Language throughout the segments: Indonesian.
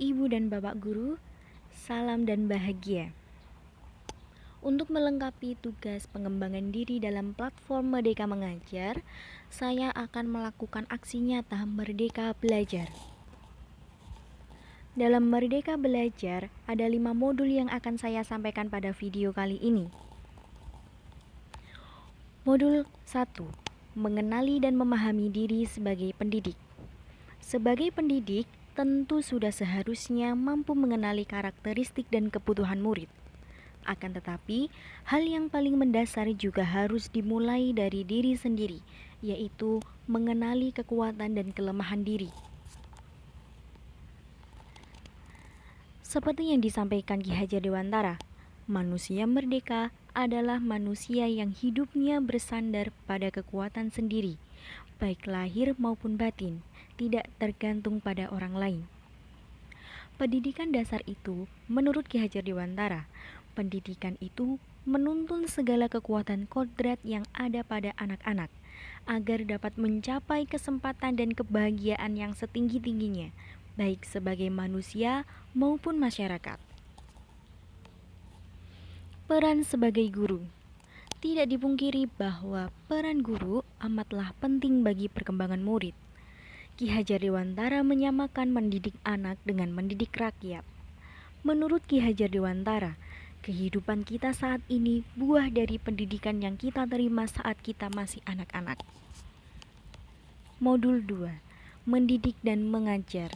Ibu dan Bapak Guru, salam dan bahagia. Untuk melengkapi tugas pengembangan diri dalam platform Merdeka Mengajar, saya akan melakukan aksi nyata Merdeka Belajar. Dalam Merdeka Belajar, ada 5 modul yang akan saya sampaikan pada video kali ini. Modul 1. Mengenali dan memahami diri sebagai pendidik. Sebagai pendidik, tentu sudah seharusnya mampu mengenali karakteristik dan kebutuhan murid. Akan tetapi, hal yang paling mendasar juga harus dimulai dari diri sendiri, yaitu mengenali kekuatan dan kelemahan diri. Seperti yang disampaikan Ki Hajar Dewantara, manusia merdeka adalah manusia yang hidupnya bersandar pada kekuatan sendiri, baik lahir maupun batin, tidak tergantung pada orang lain. Pendidikan dasar itu, menurut Ki Hajar Dewantara, pendidikan itu menuntun segala kekuatan kodrat yang ada pada anak-anak, agar dapat mencapai kesempatan dan kebahagiaan yang setinggi-tingginya, baik sebagai manusia maupun masyarakat. Peran sebagai guru. Tidak dipungkiri bahwa peran guru amatlah penting bagi perkembangan murid. Ki Hajar Dewantara menyamakan mendidik anak dengan mendidik rakyat. Menurut Ki Hajar Dewantara, kehidupan kita saat ini buah dari pendidikan yang kita terima saat kita masih anak-anak. Modul 2. Mendidik dan mengajar.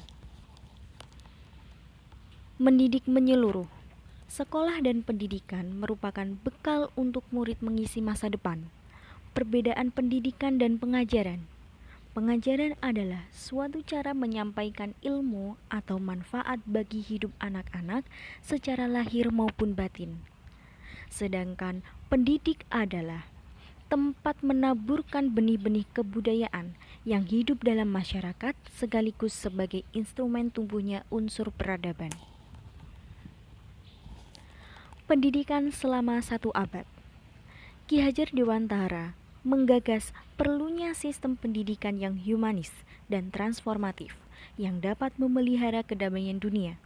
Mendidik menyeluruh. Sekolah dan pendidikan merupakan bekal untuk murid mengisi masa depan. Perbedaan pendidikan dan pengajaran. Pengajaran adalah suatu cara menyampaikan ilmu atau manfaat bagi hidup anak-anak secara lahir maupun batin. Sedangkan pendidik adalah tempat menaburkan benih-benih kebudayaan yang hidup dalam masyarakat sekaligus sebagai instrumen tumbuhnya unsur peradaban. Pendidikan selama 1 abad. Ki Hajar Dewantara menggagas perlunya sistem pendidikan yang humanis dan transformatif yang dapat memelihara kedamaian dunia.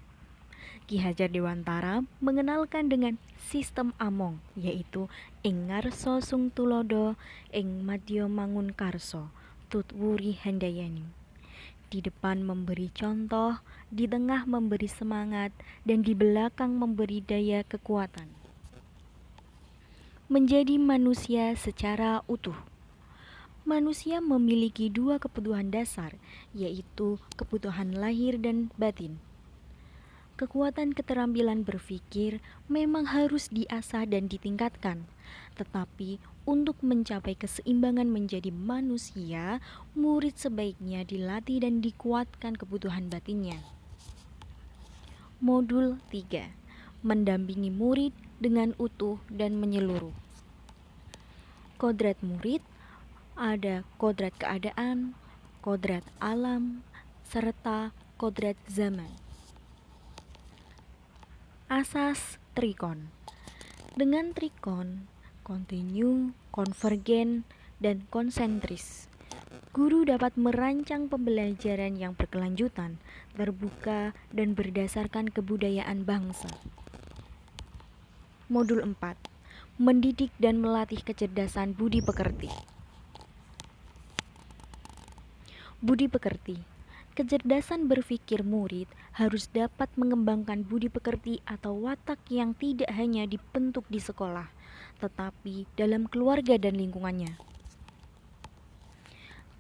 Ki Hajar Dewantara mengenalkan dengan sistem Among, yaitu ing ngarsa sung tulodo, ing madya mangun karso, tutwuri handayani. Di depan memberi contoh, di tengah memberi semangat, dan di belakang memberi daya kekuatan. Menjadi manusia secara utuh. Manusia memiliki 2 kebutuhan dasar, yaitu kebutuhan lahir dan batin. Kekuatan keterampilan berpikir memang harus diasah dan ditingkatkan, tetapi untuk mencapai keseimbangan menjadi manusia, murid sebaiknya dilatih dan dikuatkan kebutuhan batinnya. Modul 3. Mendampingi murid dengan utuh dan menyeluruh. Kodrat murid ada kodrat keadaan, kodrat alam, serta kodrat zaman. Asas trikon. Dengan trikon, kontinu, konvergen, dan konsentris, guru dapat merancang pembelajaran yang berkelanjutan, terbuka, dan berdasarkan kebudayaan bangsa. Modul 4. Mendidik dan melatih kecerdasan budi pekerti. Budi pekerti. Kecerdasan berpikir murid harus dapat mengembangkan budi pekerti atau watak yang tidak hanya dibentuk di sekolah, tetapi dalam keluarga dan lingkungannya.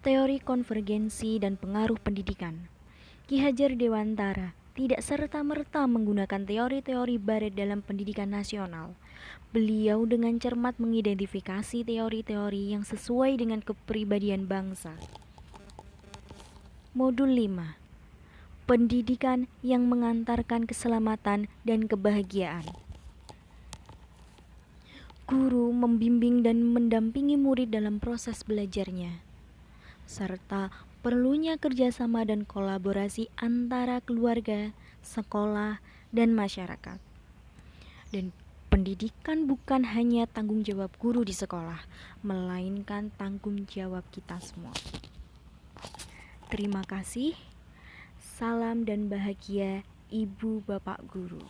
Teori konvergensi dan pengaruh pendidikan. Ki Hajar Dewantara tidak serta-merta menggunakan teori-teori barat dalam pendidikan nasional. Beliau dengan cermat mengidentifikasi teori-teori yang sesuai dengan kepribadian bangsa. Modul 5. Pendidikan yang mengantarkan keselamatan dan kebahagiaan. Guru membimbing dan mendampingi murid dalam proses belajarnya, serta perlunya kerjasama dan kolaborasi antara keluarga, sekolah, dan masyarakat. Dan pendidikan bukan hanya tanggung jawab guru di sekolah, melainkan tanggung jawab kita semua. Terima kasih. Salam dan bahagia ibu bapak guru.